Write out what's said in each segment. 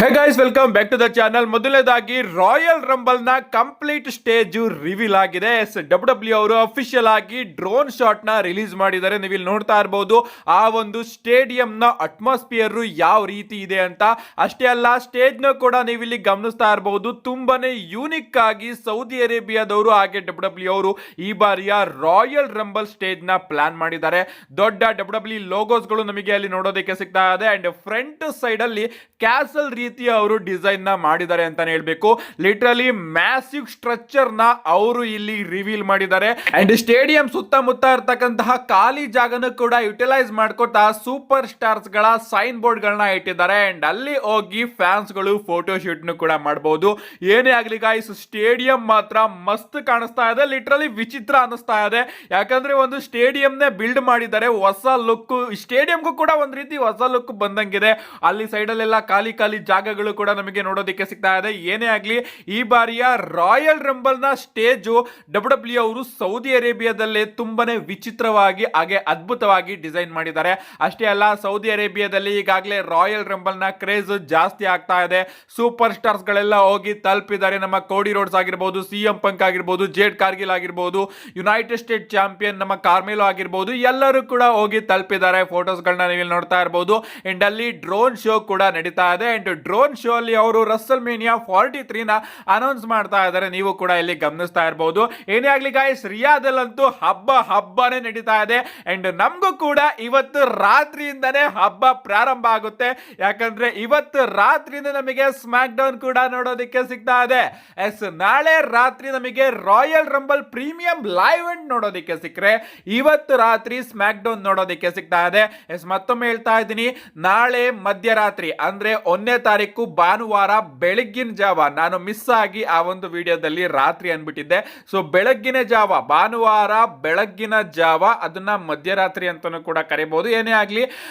Hey guys, welcome back to the channel. ಮೊದಲನೇದಾಗಿ Royal Rumble ನ complete stage reveal ಆಗಿದೆ. W ಅವರು official ಆಗಿ ಡ್ರೋನ್ ಶಾಟ್ ನ ರಿಲೀಸ್ ಮಾಡಿದ್ದಾರೆ. ನೀವು ಇಲ್ಲಿ ನೋಡ್ತಾ ಇರಬಹುದು ಆ ಒಂದು ಸ್ಟೇಡಿಯಂ ನ ಅಟ್ಮಾಸ್ಫಿಯರ್ ಯಾವ ರೀತಿ ಇದೆ ಅಂತ. ಅಷ್ಟೇ ಅಲ್ಲ, ಸ್ಟೇಜ್ ನ ಕೂಡ ನೀವು ಇಲ್ಲಿ ಗಮನಿಸ್ತಾ ಇರಬಹುದು. ತುಂಬಾನೇ ಯೂನಿಕ್ ಆಗಿ ಸೌದಿ ಅರೇಬಿಯಾದವರು ಹಾಗೆ ಡಬ್ಲ್ಯೂ ಅವರು ಈ ಬಾರಿಯ ರಾಯಲ್ ರಂಬಲ್ ಸ್ಟೇಜ್ ನ ಪ್ಲಾನ್ ಮಾಡಿದ್ದಾರೆ. ದೊಡ್ಡ ಡಬ್ಲ್ಯೂ ಲೋಗೋಸ್ ಗಳು ನಮಗೆ ಅಲ್ಲಿ ನೋಡೋದಕ್ಕೆ ಸಿಗ್ತಾ ಇದೆ. ಅಂಡ್ ಫ್ರಂಟ್ ಸೈಡ್ ಅಲ್ಲಿ ಕ್ಯಾಸಲ್ ರೀತಿಯ ಅವರು ಡಿಸೈನ್ ನ ಮಾಡಿದ್ದಾರೆ ಅಂತಾನೆ ಹೇಳ್ಬೇಕು. ಲಿಟರಲಿ ಮ್ಯಾಸಿವ್ ಸ್ಟ್ರಕ್ಚರ್ ನ ಅವರು ಇಲ್ಲಿ ರಿವೀಲ್ ಮಾಡಿದ್ದಾರೆ. ಅಂಡ್ ಸ್ಟೇಡಿಯಂ ಸುತ್ತಮುತ್ತ ಇರ್ತಕ್ಕಂತಹ ಖಾಲಿ ಜಾಗನ ಕೂಡ ಯುಟಿಲೈಸ್ ಮಾಡ್ಕೊತಾ ಸೂಪರ್ ಸ್ಟಾರ್ಸ್ ಗಳ ಸೈನ್ ಬೋರ್ಡ್ ಗಳನ್ನ ಇಟ್ಟಿದ್ದಾರೆ. ಅಂಡ್ ಅಲ್ಲಿ ಹೋಗಿ ಫ್ಯಾನ್ಸ್ ಗಳು ಫೋಟೋ ಶೂಟ್ ಕೂಡ ಮಾಡಬಹುದು. ಏನೇ ಆಗ್ಲಿ ಗಾಯ್ಸ್, ಸ್ಟೇಡಿಯಂ ಮಾತ್ರ ಮಸ್ತ್ ಕಾಣಿಸ್ತಾ ಇದೆ. ಲಿಟರಲಿ ವಿಚಿತ್ರ ಅನಿಸ್ತಾ ಇದೆ. ಯಾಕಂದ್ರೆ ಒಂದು ಸ್ಟೇಡಿಯಂ ನೇ ಬಿಲ್ಡ್ ಮಾಡಿದ್ದಾರೆ, ಹೊಸ ಲುಕ್. ಸ್ಟೇಡಿಯಂಗೂ ಕೂಡ ಒಂದ್ ರೀತಿ ಹೊಸ ಲುಕ್ ಬಂದಂಗಿದೆ. ಅಲ್ಲಿ ಸೈಡ್ ಅಲ್ಲೆಲ್ಲ ಖಾಲಿ ಖಾಲಿ ಜಾಗಗಳು ಕೂಡ ನಮಗೆ ನೋಡೋದಕ್ಕೆ ಸಿಗ್ತಾ ಇದೆ. ಏನೇ ಆಗ್ಲಿ, ಈ ಬಾರಿಯ ರಾಯಲ್ ರಂಬಲ್ ನ ಸ್ಟೇಜ್ ಡಬ್ಲ್ಯೂ ಅವರು ಸೌದಿ ಅರೇಬಿಯಾದಲ್ಲೇ ತುಂಬಾನೇ ವಿಚಿತ್ರವಾಗಿ ಹಾಗೆ ಅದ್ಭುತವಾಗಿ ಡಿಸೈನ್ ಮಾಡಿದ್ದಾರೆ. ಅಷ್ಟೇ ಅಲ್ಲ, ಸೌದಿ ಅರೇಬಿಯಾದಲ್ಲಿ ಈಗಾಗಲೇ ರಾಯಲ್ ರಂಬಲ್ ನ ಕ್ರೇಜ್ ಜಾಸ್ತಿ ಆಗ್ತಾ ಇದೆ. ಸೂಪರ್ ಸ್ಟಾರ್ಸ್ ಗಳೆಲ್ಲ ಹೋಗಿ ತಲುಪಿದ್ದಾರೆ. ನಮ್ಮ ಕೋಡಿ ರೋಡ್ಸ್ ಆಗಿರ್ಬೋದು, ಸಿಎಂ ಪಂಕ್ ಆಗಿರ್ಬೋದು, ಜೇಡ್ ಕಾರ್ಗಿಲ್ ಆಗಿರ್ಬೋದು, ಯುನೈಟೆಡ್ ಸ್ಟೇಟ್ ಚಾಂಪಿಯನ್ ನಮ್ಮ ಕಾರ್ಮೆಲೋ ಆಗಿರ್ಬೋದು, ಎಲ್ಲರೂ ಕೂಡ ಹೋಗಿ ತಲುಪಿದ್ದಾರೆ. ಫೋಟೋಸ್ ಗಳನ್ನ ನೀವು ನೋಡ್ತಾ ಇರಬಹುದು. ಅಂಡ್ ಅಲ್ಲಿ ಡ್ರೋನ್ ಶೋ ಕೂಡ ನಡೀತಾ ಇದೆ. ಅಂಡ್ ಡ್ರೋನ್ ಶೋ ಅಲ್ಲಿ ಅವರು ರಸಲ್ಮೇನಿಯಾ 43 ನ ಅನೌನ್ಸ್ ಮಾಡ್ತಾ ಇದ್ದಾರೆ. ನೀವು ಕೂಡ ಇಲ್ಲಿ ಗಮನಿಸ್ತಾ ಇರಬಹುದು. ಏನೇ ಆಗ್ಲಿ ಗಾಯ್ಸ್, ರಿಯಾದಲ್ಲಂತೂ ಹಬ್ಬನೇ ನಡೀತಾ ಇದೆ. ಅಂಡ್ ನಮಗೂ ಕೂಡ ಇವತ್ತು ರಾತ್ರಿಯಿಂದನೇ ಹಬ್ಬ ಪ್ರಾರಂಭ ಆಗುತ್ತೆ. ಯಾಕಂದ್ರೆ ಇವತ್ತು ರಾತ್ರಿಯಿಂದ ನಮಗೆ ಸ್ಮ್ಯಾಕ್ ಡೌನ್ ಕೂಡ ನೋಡೋದಕ್ಕೆ ಸಿಗ್ತಾ ಇದೆ. ನಾಳೆ ರಾತ್ರಿ ನಮಗೆ royal rumble premium live event ನೋಡೋದಕ್ಕೆ ಸಿಕ್ಕರೆ ಇವತ್ತು ರಾತ್ರಿ ಸ್ಮ್ಯಾಕ್ ಡೌನ್ ನೋಡೋದಕ್ಕೆ ಸಿಗ್ತಾ ಇದೆ. ಮತ್ತೊಮ್ಮೆ ಹೇಳ್ತಾ ಇದ್ದೀನಿ, ನಾಳೆ ಮಧ್ಯರಾತ್ರಿ ಅಂದ್ರೆ 1ನೇ ತಾರೀಕು ಭಾನುವಾರ ಬೆಳಗ್ಗಿನ ಜಾವ, ನಾನು ಮಿಸ್ ಆಗಿ ಆ ಒಂದು ವಿಡಿಯೋದಲ್ಲಿ ರಾತ್ರಿ ಅನ್ಬಿಟ್ಟಿದ್ದೆ. ಸೊ ಬೆಳಗ್ಗಿನ ಜಾವ, ಭಾನುವಾರ ಬೆಳಗ್ಗಿನ ಜಾವ, ಅದನ್ನ ಮಧ್ಯರಾತ್ರಿ ಅಂತಾನೂ ಕೂಡ ಕರೀಬಹುದು. ಏನೇ ಆಗ್ಲಿ,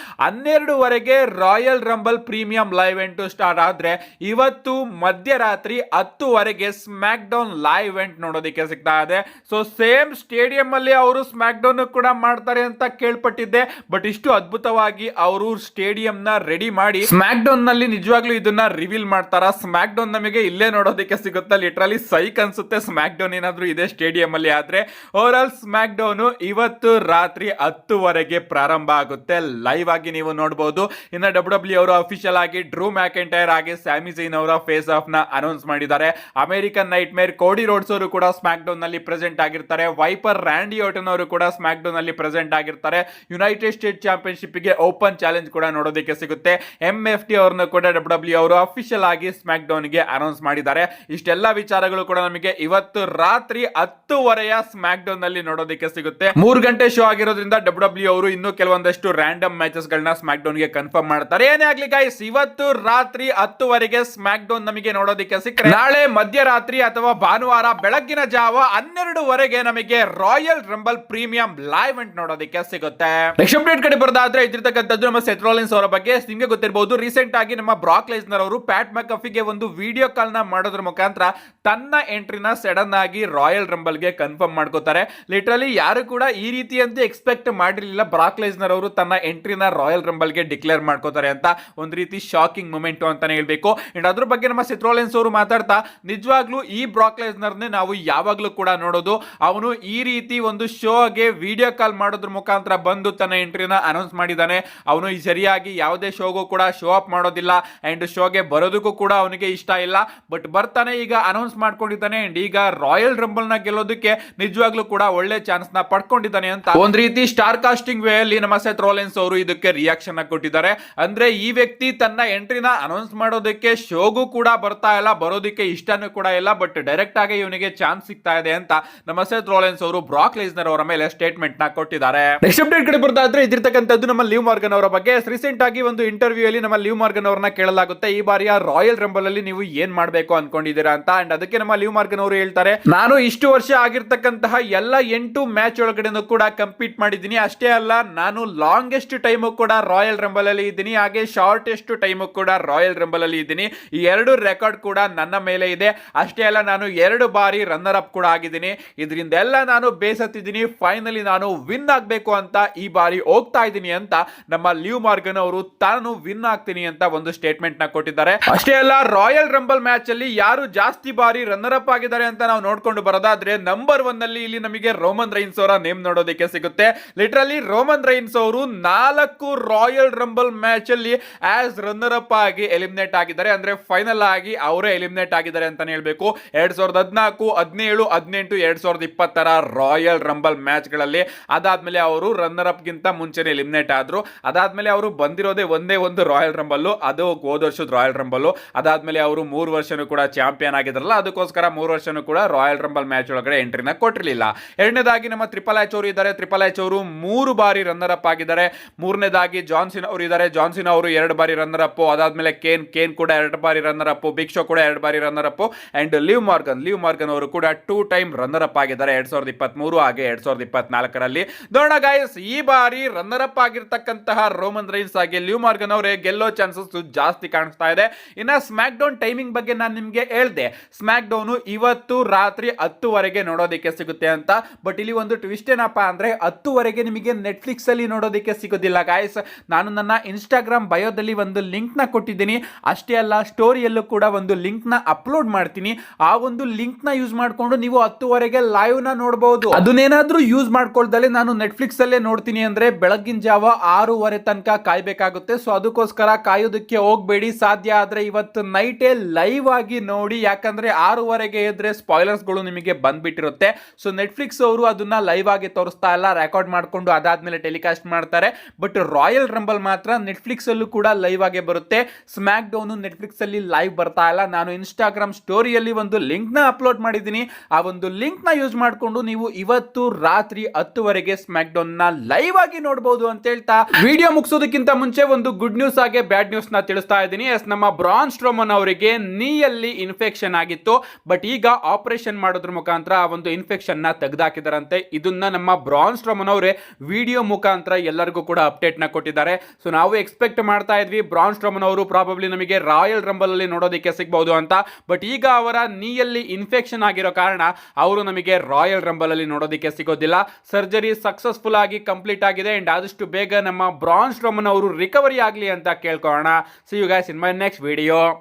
12ವರೆಗೆ royal rumble premium live event start ಆದ್ರೆ ಇವತ್ತು ಮಧ್ಯರಾತ್ರಿ 10ವರೆಗೆ ಸ್ಮ್ಯಾಕ್ ಡೌನ್ ಲೈವ್ ಇವೆಂಟ್ ನೋಡೋದಕ್ಕೆ ಸಿಗ್ತಾ ಇದೆ. ಸೊ ಸೇಮ್ ಸ್ಟೇಡಿಯಂ ಅಲ್ಲಿ ಅವರು ಸ್ಮ್ಯಾಕ್ ಡೌನ್ ಕೂಡ ಮಾಡ್ತಾರೆ ಅಂತ ಕೇಳ್ಪಟ್ಟಿದ್ದೆ. ಬಟ್ ಇಷ್ಟು ಅದ್ಭುತವಾಗಿ ಅವರು ಸ್ಟೇಡಿಯಂ ನ ರೆಡಿ ಮಾಡಿ ಸ್ಮ್ಯಾಕ್ ಡೌನ್ ನಲ್ಲಿ ನಿಜವಾಗ್ಲೂ ಇದನ್ನ ರಿವೀಲ್ ಮಾಡ್ತಾರ. ಸ್ಮ್ಯಾಕ್ ಡೌನ್ ನಮಗೆ ಇಲ್ಲೇ ನೋಡೋದಕ್ಕೆ ಸಿಗುತ್ತೆ. ಲಿಟರಲಿ ಸೈಕ್ ಅನ್ಸುತ್ತೆ ಸ್ಮ್ಯಾಕ್ ಡೌನ್ ಏನಾದ್ರೂ ಇದೆ ಸ್ಟೇಡಿಯಂ ಅಲ್ಲಿ ಆದ್ರೆ. ಓವರ್ ಆಲ್ ಸ್ಮ್ಯಾಕ್ ಡೌನ್ ಇವತ್ತು ರಾತ್ರಿ 10ವರೆಗೆ ಪ್ರಾರಂಭ ಆಗುತ್ತೆ. ಲೈವ್ ಆಗಿ ನೀವು ನೋಡಬಹುದು. ಇನ್ನು ಡಬ್ಲ್ಯೂ ಅವರು ಅಫಿಷಿಯಲ್ ಆಗಿ ಡ್ರೂ ಮ್ಯಾಕೆಂಟೈರ್ ಆಗಿ ಸ್ಯಾಮಿ ಝೈನ್ ಅವರ ಫೇಸ್ ಆಫ್ ನ ಅನೌನ್ಸ್ ಮಾಡಿದ್ದಾರೆ. ಅಮೆರಿಕನ್ ನೈಟ್ ಮೇರ್ ಕೋಡಿ ರೋಡ್ಸ್ ಅವರು ಕೂಡ ಸ್ಮ್ಯಾಕ್ ಡೌನ್ ನಲ್ಲಿ ಪ್ರೆಸೆಂಟ್ ಆಗಿರ್ತಾರೆ. ವೈಪರ್ ರ್ಯಾಂಡಿ ಆರ್ಟನ್ ಅವರು ಕೂಡ ಸ್ಮ್ಯಾಕ್ ಡೌನ್ ನಲ್ಲಿ ಪ್ರೆಸೆಂಟ್ ಆಗಿರ್ತಾರೆ. ಯುನೈಟೆಡ್ ಸ್ಟೇಟ್ ಚಾಂಪಿಯನ್ಶಿಪ್ ಗೆ ಓಪನ್ ಚಾಲೆಂಜ್ ಕೂಡ ನೋಡೋದಕ್ಕೆ ಸಿಗುತ್ತೆ. MFT ಅವರನ್ನು ಕೂಡ ಡಬ್ಲ್ಯೂ ಅವರು ಅಫಿಷಿಯಲ್ ಆಗಿ ಸ್ಮ್ಯಾಕ್ ಡೌನ್ ಗೆ ಅನೌನ್ಸ್ ಮಾಡಿದ್ದಾರೆ. ಇಷ್ಟೆಲ್ಲ ವಿಚಾರಗಳು ಕೂಡ ನಮಗೆ ಇವತ್ತು ರಾತ್ರಿ 10ವರೆಯ ಸ್ಮ್ಯಾಕ್ ಡೌನ್ ನಲ್ಲಿ ನೋಡೋದಕ್ಕೆ ಸಿಗುತ್ತೆ. 3 ಗಂಟೆ ಶೋ ಆಗಿರೋದ್ರಿಂದ ಡಬ್ಲ್ಯೂ ಅವರು ಇನ್ನೂ ಕೆಲವೊಂದಷ್ಟು ರ್ಯಾಂಡಮ್ ಮ್ಯಾಚಸ್ ಗಳನ್ನ ಸ್ಮ್ಯಾಕ್ ಡೌನ್ ಗೆ ಕನ್ಫರ್ಮ್ ಮಾಡ್ತಾರೆ. ಏನೇ ಆಗ್ಲಿ ಗೈಸ್, ಇವತ್ತು ರಾತ್ರಿ 10ವರೆಗೆ ಸ್ಮ್ಯಾಕ್ ಡೌನ್ ನಮಗೆ ನೋಡೋದಕ್ಕೆ ಸಿಕ್ಕರೆ ನಾಳೆ ಮಧ್ಯರಾತ್ರಿ ಅಥವಾ ಭಾನುವಾರ ಬೆಳಗ್ಗಿನ ಜಾವ 12ವರೆಗೆ ನಮಗೆ royal rumble premium live event ನೋಡೋದಕ್ಕೆ ಸಿಗುತ್ತೆ. ನೆಕ್ಸ್ಟ್ ಅಪ್ಡೇಟ್ ಕಡೆ ಬರೋದಾದ್ರೆ ಇದ್ದಿರ್ತಕ್ಕಂಥದ್ದು ನಮ್ಮ ಸೆತ್ ರಾಲಿನ್ಸ್ ಅವರ ಬಗ್ಗೆ. ನಿಮಗೆ ಗೊತ್ತಿರಬಹುದು, ರೀಸೆಂಟ್ ಆಗಿ ನಮ್ಮ ಬ್ರಾಕ್ ಲೆಸ್ನರ್ ಅವರು ಪ್ಯಾಟ್ ಮೆಕಫಿಗೆ ಒಂದು ವಿಡಿಯೋ ಕಾಲ್ ನ ಮಾಡೋದ್ರ ಮುಖಾಂತರ ತನ್ನ ಎಂಟ್ರಿನ ಸಡನ್ ಆಗಿ ರಾಯಲ್ ರಂಬಲ್ ಗೆ ಕನ್ಫರ್ಮ್ ಮಾಡ್ಕೋತಾರೆ. ಲಿಟರಲಿ ಯಾರು ಕೂಡ ಈ ರೀತಿ ಅಂತ ಎಕ್ಸ್ಪೆಕ್ಟ್ ಮಾಡಿರಲಿಲ್ಲ. ಬ್ರಾಕ್ ಲೆಸ್ನರ್ ಅವರು ತನ್ನ ಎಂಟ್ರಿನ ರಾಯಲ್ ರಂಬಲ್ ಗೆ ಡಿಕ್ಲೇರ್ ಮಾಡ್ಕೋತಾರೆ ಅಂತ ಒಂದು ರೀತಿ ಶಾಕಿಂಗ್ ಮೂಮೆಂಟ್ ಅಂತಾನೆ ಹೇಳ್ಬೇಕು. ಅಂಡ್ ಅದ್ರ ಬಗ್ಗೆ ನಮ್ಮ ಸೆತ್ ರಾಲಿನ್ಸ್ ಅವರು ಮಾತಾಡ್ತಾ, ನಿಜವಾಗ್ಲೂ ಈ ಬ್ರಾಕ್ ಲೆಸ್ನರ್ ನೇ ನಾವು ಯಾವಾಗ್ಲೂ ಕೂಡ ನೋಡೋದು, ಅವನು ಈ ರೀತಿ ಒಂದು ಶೋಗೆ ವಿಡಿಯೋ ಕಾಲ್ ಮಾಡೋದ್ರ ಮುಖಾಂತರ ಬಂದು ತನ್ನ ಎಂಟ್ರಿನ ಅನೌನ್ಸ್ ಮಾಡಿದ್ದಾನೆ. ಅವನು ಸರಿಯಾಗಿ ಯಾವುದೇ ಶೋಗೂ ಕೂಡ ಶೋ ಅಪ್ ಮಾಡೋದಿಲ್ಲ. ಅಂಡ್ ಶೋಗೆ ಬರೋದಕ್ಕೂ ಕೂಡ ಅವನಿಗೆ ಇಷ್ಟ ಇಲ್ಲ. ಬಟ್ ಬರ್ತಾನೆ, ಈಗ ಅನೌನ್ಸ್ ಮಾಡ್ಕೊಂಡಿದ್ದಾನೆ. ಅಂಡ್ ಈಗ ರಾಯಲ್ ರಂಬಲ್ ನ ಗೆಲ್ಲೋದಕ್ಕೆ ನಿಜವಾಗ್ಲೂ ಕೂಡ ಒಳ್ಳೆ ಚಾನ್ಸ್ ನ ಪಡ್ಕೊಂಡಿದ್ದಾನೆ ಅಂತ ಒಂದ್ ರೀತಿ ಸ್ಟಾರ್ ಕಾಸ್ಟಿಂಗ್ ವೇ ಅಲ್ಲಿ ನಮ್ಮ ಸೆತ್ ರಾಲಿನ್ಸ್ ಅವರು ಇದಕ್ಕೆ ರಿಯಾಕ್ಷನ್ ಕೊಟ್ಟಿದ್ದಾರೆ. ಅಂದ್ರೆ ಈ ವ್ಯಕ್ತಿ ತನ್ನ ಎಂಟ್ರಿನ ಅನೌನ್ಸ್ ಮಾಡೋದಕ್ಕೆ ಶೋಗೂ ಕೂಡ ಬರ್ತಾ ಇಲ್ಲ, ಬರೋದಕ್ಕೆ ಇಷ್ಟನೂ ಕೂಡ ಇಲ್ಲ. ಬಟ್ ಡೈರೆಕ್ಟ್ ಆಗಿ ಇವನಿಗೆ ಚಾನ್ಸ್ ಸಿಗ್ತಾ ಇದೆ ಅಂತ ನಮ್ಮ ಸೆತ್ ರಾಲಿನ್ಸ್ ಅವರು ಬ್ರಾಕ್ ಲೆಸ್ನರ್ ಅವರ ಮೇಲೆ ಸ್ಟೇಟ್ಮೆಂಟ್ ನ ಕೊಟ್ಟಿದ್ದಾರೆ. ನೆಕ್ಸ್ಟ್ ಅಪ್ಡೇಟ್ ಕಡೆ ಬರ್ತಾದ್ರೆ ಇದಿರ್ತಕ್ಕಂಥದ್ದು ನಮ್ಮ ಲಿವ್ ಮಾರ್ಗನ್ ಅವರ ಬಗ್ಗೆ. ರೀಸೆಂಟ್ ಆಗಿ ಒಂದು ಇಂಟರ್ವ್ಯೂ ಅಲ್ಲಿ ನಮ್ಮ ಲಿವ್ ಮಾರ್ಗನ್ ಅವರನ್ನ ಕೇಳಲಾಗುತ್ತೆ, ಈ ಬಾರಿಯ ರಾಯಲ್ ರಂಬಲ್ ಅಲ್ಲಿ ನೀವು ಏನ್ ಮಾಡಬೇಕು ಅನ್ಕೊಂಡಿದ್ದೀರಾ ಅಂತ. ಅಂಡ್ ಅದಕ್ಕೆ ನಮ್ಮ ಲಿವ್ ಮಾರ್ಗನ್ ಅವರು ಹೇಳ್ತಾರೆ, ನಾನು ಇಷ್ಟು ವರ್ಷ ಆಗಿರ್ತಕ್ಕಂತಹ ಎಲ್ಲ 8 ಮ್ಯಾಚ್ ಒಳಗಡೆ ಕೂಡ ಕಂಪೀಟ್ ಮಾಡಿದ್ದೀನಿ. ಅಷ್ಟೇ ಅಲ್ಲ, ನಾನು ಲಾಂಗೆಸ್ಟ್ ಟೈಮ್ ಕೂಡ ರಾಯಲ್ ರಂಬಲ್ ಅಲ್ಲಿ ಇದ್ದೀನಿ, ಹಾಗೆ ಶಾರ್ಟೆಸ್ಟ್ ಟೈಮ್ ಕೂಡ ರಾಯಲ್ ರಂಬಲ್ ಅಲ್ಲಿ ಇದ್ದೀನಿ. ಈ 2 ರೆಕಾರ್ಡ್ ಕೂಡ ನನ್ನ ಮೇಲೆ ಇದೆ. ಅಷ್ಟೇ ಅಲ್ಲ, ನಾನು 2 ಬಾರಿ ರನ್ನರ್ ಅಪ್ ಕೂಡ ಆಗಿದ್ದೀನಿ. ಇದರಿಂದ ಎಲ್ಲ ನಾನು ಬೇಸತ್ತಿದ್ದೀನಿ. ಫೈನಲಿ ನಾನು ವಿನ್ ಆಗ್ಬೇಕು ಅಂತ ಈ ಬಾರಿ ಹೋಗ್ತಾ ಇದ್ದೀನಿ ಅಂತ ನಮ್ಮ ಲಿವ್ ಮಾರ್ಗನ್ ಅವರು ತಾನು ವಿನ್ ಆಗ್ತೀನಿ ಅಂತ ಒಂದು ಸ್ಟೇಟ್ಮೆಂಟ್ ಅನೌನ್ಸ್ಮೆಂಟ್ ನ ಕೊಟ್ಟಿದ್ದಾರೆ. ಅಷ್ಟೇ ಅಲ್ಲ, ರಾಯಲ್ ರಂಬಲ್ ಮ್ಯಾಚ್ ಅಲ್ಲಿ ಯಾರು ಜಾಸ್ತಿ ಬಾರಿ ರನ್ನರ್ ಅಪ್ ಆಗಿದ್ದಾರೆ ಅಂತ ನಾವು ನೋಡ್ಕೊಂಡು ಬರೋದಾದ್ರೆ ನಂಬರ್ 1 ಅಲ್ಲಿ ಇಲ್ಲಿ ನಮಗೆ ರೋಮನ್ ರೈನ್ಸ್ ಅವರ ನೇಮ್ ನೋಡೋದಕ್ಕೆ ಸಿಗುತ್ತೆ. ಲಿಟರಲಿ ರೋಮನ್ ರೈನ್ಸ್ ಅವರು 4 ರಾಯಲ್ ರಂಬಲ್ ಮ್ಯಾಚ್ ಅಲ್ಲಿ ಆಸ್ ರನ್ನರ್ ಅಪ್ ಆಗಿ ಎಲಿಮಿನೇಟ್ ಆಗಿದ್ದಾರೆ. ಅಂದ್ರೆ ಫೈನಲ್ ಆಗಿ ಅವರೇ ಎಲಿಮಿನೇಟ್ ಆಗಿದ್ದಾರೆ ಅಂತಾನೆ ಹೇಳ್ಬೇಕು. 2014, 17, 18, 2020 ರಾಯಲ್ ರಂಬಲ್ ಮ್ಯಾಚ್ ಗಳಲ್ಲಿ. ಅದಾದ್ಮೇಲೆ ಅವರು ರನ್ನರ್ ಅಪ್ ಗಿಂತ ಮುಂಚೆನೆ ಎಲಿಮಿನೇಟ್ ಆದ್ರು. ಅದಾದ್ಮೇಲೆ ಅವರು ಬಂದಿರೋದೇ ಒಂದೇ ಒಂದು ರಾಯಲ್ ರಂಬಲ್, ಅದು ಹೋದ ವರ್ಷದ ರಾಯಲ್ ರಂಬಲ್. ಅದಾದ್ಮೇಲೆ ಅವರು 3 ವರ್ಷನೂ ಕೂಡ ಚಾಂಪಿಯನ್ ಆಗಿದ್ರಲ್ಲ, ಅದಕ್ಕೋಸ್ಕರ 3 ವರ್ಷನೂ ಕೂಡ ರಾಯಲ್ ರಂಬಲ್ ಮ್ಯಾಚ್ ಒಳಗಡೆ ಎಂಟ್ರಿನ ಕೊಟ್ಟಿರಲಿಲ್ಲ. ಎರಡನೇದಾಗಿ ನಮ್ಮ ಟ್ರಿಪಲ್ ಎಚ್ ಅವರು ಇದ್ದಾರೆ. ಟ್ರಿಪಲ್ ಎಚ್ ಅವರು 3 ಬಾರಿ ರನ್ನರ್ ಅಪ್ ಆಗಿದ್ದಾರೆ. ಮೂರನೇದಾಗಿ ಜಾನ್ಸಿನ್ ಅವರು ಇದ್ದಾರೆ. ಜಾನ್ಸಿನ್ ಅವರು 2 ಬಾರಿ ರನ್ನರ್ ಅಪ್. ಅದಾದ್ಮೇಲೆ ಕೇನ್ ಕೂಡ 2 ಬಾರಿ ರನ್ನರ್ ಅಪ್. ಬಿಗ್ ಶೋ ಕೂಡ 2 ಬಾರಿ runner up. And live Morgan ಅವರು ಕೂಡ 2 ಟೈಮ್ ರನ್ನರ್ ಅಪ್ ಆಗಿದ್ದಾರೆ 2023 ಹಾಗೆ 2024ರಲ್ಲಿ. ನೋಡೋಣ ಗೈಸ್, ಈ ಬಾರಿ ರನ್ನರ್ ಅಪ್ ಆಗಿರ್ತಕ್ಕಂತಹ ರೋಮನ್ ರೈನ್ಸ್ ಆಗಿ ಲಿವ್ ಮಾರ್ಗನ್ ಅವರೇ ಗೆಲ್ಲೋ ಚಾನ್ಸಸ್ ಜಾಸ್ತಿ ಕಾಣಿಸ್ತಾ ಇದೆ. ಇನ್ನ ಸ್ಮ್ಯಾಕ್ ಡೌನ್ ಟೈಮಿಂಗ್ ಬಗ್ಗೆ ನಾನು ನಿಮ್ಗೆ ಹೇಳ್ದೆ, ಸ್ಮ್ಯಾಕ್ ಡೌನ್ ಇವತ್ತು ರಾತ್ರಿ 10ವರೆಗೆ ನೋಡೋದಕ್ಕೆ ಸಿಗುತ್ತೆ ಅಂತ. ಬಟ್ ಇಲ್ಲಿ ಒಂದು ಟ್ವಿಸ್ಟ್ ಏನಪ್ಪಾ ಅಂದ್ರೆ 10ವರೆಗೆ ನಿಮಗೆ ನೆಟ್ಫ್ಲಿಕ್ಸ್ ಅಲ್ಲಿ ನೋಡೋದಕ್ಕೆ ಸಿಗೋದಿಲ್ಲ ಗೈಸ್. ನಾನು ನನ್ನ ಇನ್ಸ್ಟಾಗ್ರಾಮ್ ಬಯೋದಲ್ಲಿ ಒಂದು ಲಿಂಕ್ ನ ಕೊಟ್ಟಿದ್ದೀನಿ. ಅಷ್ಟೇ ಅಲ್ಲ, ಸ್ಟೋರಿಯಲ್ಲೂ ಕೂಡ ಒಂದು ಲಿಂಕ್ ನ ಅಪ್ಲೋಡ್ ಮಾಡ್ತೀನಿ. ಆ ಒಂದು ಲಿಂಕ್ ನ ಯೂಸ್ ಮಾಡ್ಕೊಂಡು ನೀವು 10ವರೆಗೆ ಲೈವ್ ನ ನೋಡಬಹುದು. ಅದನ್ನೇನಾದ್ರೂ ಯೂಸ್ ಮಾಡ್ಕೊಳ್ದಲೆ ನಾನು ನೆಟ್ಫ್ಲಿಕ್ಸ್ ಅಲ್ಲೇ ನೋಡ್ತೀನಿ ಅಂದ್ರೆ ಬೆಳಗಿನ ಜಾವ 6ವರೆ ತನಕ ಕಾಯ್ಬೇಕಾಗುತ್ತೆ. ಸೊ ಅದಕ್ಕೋಸ್ಕರ ಕಾಯೋದಕ್ಕೆ ಹೋಗ್ಬೇಡಿ. ಸಾಧ್ಯ ಆದ್ರೆ ಇವತ್ತು ನೈಟೇ ಲೈವ್ ಆಗಿ ನೋಡಿ, ಯಾಕಂದ್ರೆ 6ವರೆಗೆ ಇದ್ರೆ ಸ್ಪಾಯ್ಲರ್ಸ್ ಗಳು ನಿಮಗೆ ಬಂದ್ಬಿಟ್ಟಿರುತ್ತೆ. ಸೊ ನೆಟ್ಫ್ಲಿಕ್ಸ್ ಅವರು ಅದನ್ನ ಲೈವ್ ಆಗಿ ತೋರಿಸ್ತಾ ಇಲ್ಲ, ರೆಕಾರ್ಡ್ ಮಾಡ್ಕೊಂಡು ಅದಾದ್ಮೇಲೆ ಟೆಲಿಕಾಸ್ಟ್ ಮಾಡ್ತಾರೆ. ಬಟ್ ರಾಯಲ್ ರಂಬಲ್ ಮಾತ್ರ ನೆಟ್ಫ್ಲಿಕ್ಸ್ ಅಲ್ಲೂ ಕೂಡ ಲೈವ್ ಆಗಿ ಬರುತ್ತೆ. ಸ್ಮ್ಯಾಕ್ ಡೌನ್ ನೆಟ್ಫ್ಲಿಕ್ಸ್ ಅಲ್ಲಿ ಲೈವ್ ಬರ್ತಾ ಇಲ್ಲ. ನಾನು ಇನ್ಸ್ಟಾಗ್ರಾಮ್ ಸ್ಟೋರಿಯಲ್ಲಿ ಒಂದು ಲಿಂಕ್ ನ ಅಪ್ಲೋಡ್ ಮಾಡಿದ್ದೀನಿ. ಆ ಒಂದು ಲಿಂಕ್ ನ ಯೂಸ್ ಮಾಡ್ಕೊಂಡು ನೀವು ಇವತ್ತು ರಾತ್ರಿ 10ವರೆಗೆ ಸ್ಮ್ಯಾಕ್ ಡೌನ್ ನ ಲೈವ್ ಆಗಿ ನೋಡಬಹುದು ಅಂತ ಹೇಳ್ತಾ ವಿಡಿಯೋ ಮುಗಿಸೋದಕ್ಕಿಂತ ಮುಂಚೆ ಒಂದು ಗುಡ್ ನ್ಯೂಸ್ ಹಾಗೆ ಬ್ಯಾಡ್ ನ್ಯೂಸ್ ನ ತಿಳಿಸ್ತಾ ಇದ್ದೀನಿ. ನಮ್ಮ ಬ್ರಾನ್ ಸ್ಟ್ರೋಮನ್ ಅವರಿಗೆ ನೀಯಲ್ಲಿ ಇನ್ಫೆಕ್ಷನ್ ಆಗಿತ್ತು. ಬಟ್ ಈಗ ಆಪರೇಷನ್ ಮಾಡೋದ್ರ ಮುಖಾಂತರ ಆ ಒಂದು ಇನ್ಫೆಕ್ಷನ್ ನ ತೆಗೆದಾಕಿದಾರಂತೆ. ಇದನ್ನ ನಮ್ಮ ಬ್ರಾನ್ ಸ್ಟ್ರೋಮನ್ ಅವರೇ ವಿಡಿಯೋ ಮುಖಾಂತರ ಎಲ್ಲರಿಗೂ ಕೂಡ ಅಪ್ಡೇಟ್ ನ ಕೊಟ್ಟಿದ್ದಾರೆ. ಸೊ ನಾವು ಎಕ್ಸ್ಪೆಕ್ಟ್ ಮಾಡ್ತಾ ಇದ್ವಿ ಬ್ರಾನ್ ಸ್ಟ್ರೋಮನ್ ಅವರು ಪ್ರಾಬಬ್ಲಿ ನಮಗೆ ರಾಯಲ್ ರಂಬಲ್ ಅಲ್ಲಿ ನೋಡೋದಕ್ಕೆ ಸಿಗಬಹುದು ಅಂತ. ಬಟ್ ಈಗ ಅವರ ನೀಯಲ್ಲಿ ಇನ್ಫೆಕ್ಷನ್ ಆಗಿರೋ ಕಾರಣ ಅವರು ನಮಗೆ ರಾಯಲ್ ರಂಬಲ್ ಅಲ್ಲಿ ನೋಡೋದಕ್ಕೆ ಸಿಗೋದಿಲ್ಲ. ಸರ್ಜರಿ ಸಕ್ಸಸ್ಫುಲ್ ಆಗಿ ಕಂಪ್ಲೀಟ್ ಆಗಿದೆ. ಅಂಡ್ ಆದಷ್ಟು ಬೇಗ ನಮ್ಮ ಬ್ರಾನ್ ಸ್ಟ್ರೋಮನ್ ಅವರು ರಿಕವರಿ ಆಗಲಿ ಅಂತ ಕೇಳ್ಕೊಳ್ಳೋಣ. See you guys in my next video.